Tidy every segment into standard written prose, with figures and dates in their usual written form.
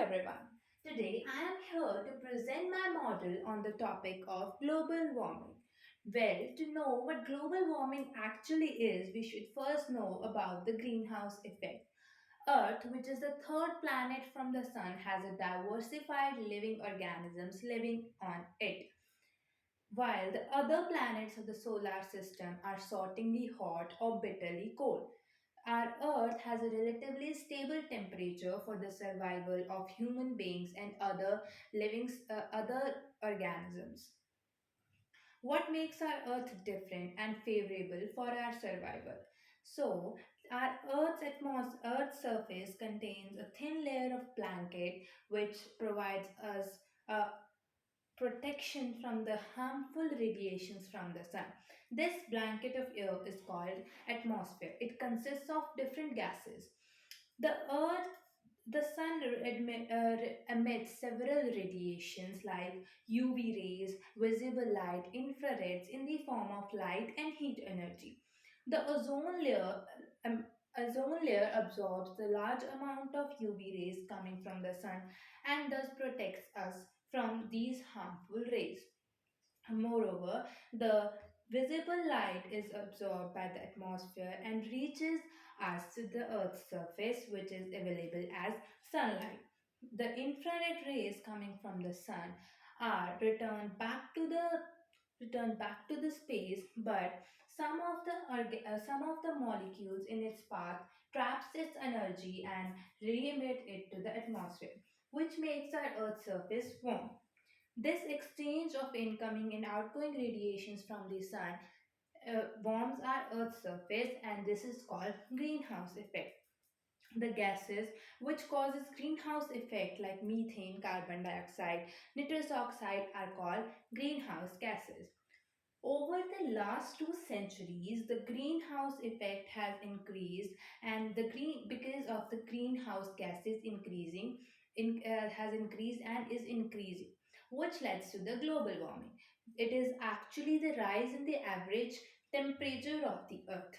everyone. Today I am here to present my model on the topic of global warming. Well, to know what global warming actually is, we should first know about the greenhouse effect. Earth, which is the third planet from the sun, has a diversified living organisms living on it, while the other planets of the solar system are sortingly hot or bitterly cold. Our Earth has a relatively stable temperature for the survival of human beings and other organisms. What makes our Earth different and favorable for our survival? So, our Earth's surface contains a thin layer of blanket which provides us a protection from the harmful radiations from the sun. This blanket of air is called atmosphere. It consists of different gases. The earth the sun emits several radiations like UV rays, visible light, infrareds in the form of light and heat energy. The um, ozone layer absorbs the large amount of UV rays coming from the sun and thus protects us from these harmful rays. Moreover, the visible light is absorbed by the atmosphere and reaches us to the Earth's surface, which is available as sunlight. The infrared rays coming from the sun are returned back to the space, but some of the molecules in its path traps its energy and re-emit it to the atmosphere, which makes our Earth's surface warm. This exchange of incoming and outgoing radiations from the sun warms our Earth's surface, and this is called greenhouse effect. The gases which causes greenhouse effect like methane, carbon dioxide, nitrous oxide are called greenhouse gases. Over the last 2 centuries, the greenhouse effect has increased, and because of the greenhouse gases has increased and is increasing, which leads to the global warming. It is actually the rise in the average temperature of the earth.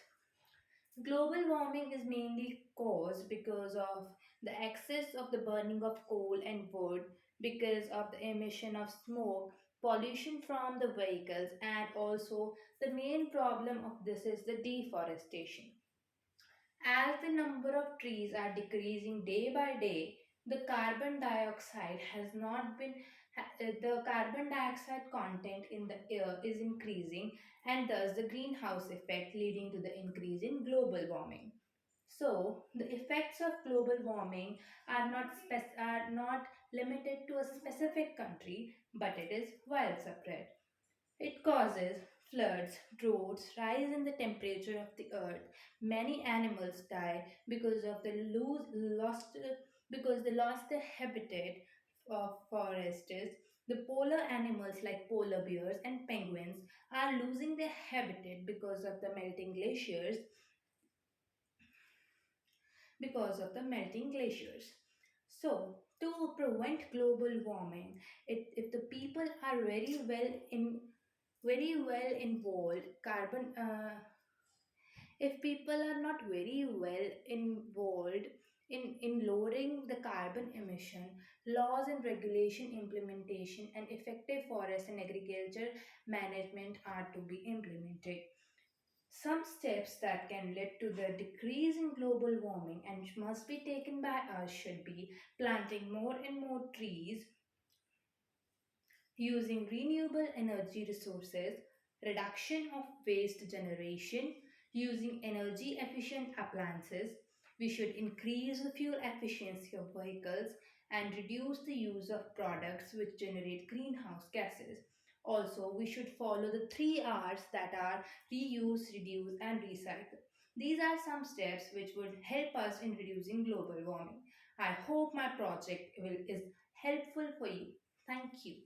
Global warming is mainly caused because of the excess of the burning of coal and wood, because of the emission of smoke, pollution from the vehicles, and also the main problem of this is the deforestation. As the number of trees are decreasing day by day, the carbon dioxide has not been the carbon dioxide content in the air is increasing, and thus the greenhouse effect leading to the increase in global warming. So, the effects of global warming are not limited to a specific country, but it is widespread. It causes floods, droughts, rise in the temperature of the earth. Many animals die because of the lost because they lost their habitat of forests. The polar animals like polar bears and penguins are losing their habitat because of the melting glaciers. So, to prevent global warming, if the people are very well involved, if people are not very well involved in lowering the carbon emission, laws and regulation implementation and effective forest and agriculture management are to be implemented. Some steps that can lead to the decrease in global warming and must be taken by us should be planting more and more trees, using renewable energy resources, reduction of waste generation, using energy efficient appliances. We should increase the fuel efficiency of vehicles and reduce the use of products which generate greenhouse gases. Also, we should follow the 3 R's that are reuse, reduce, and recycle. These are some steps which would help us in reducing global warming. I hope my project is helpful for you. Thank you.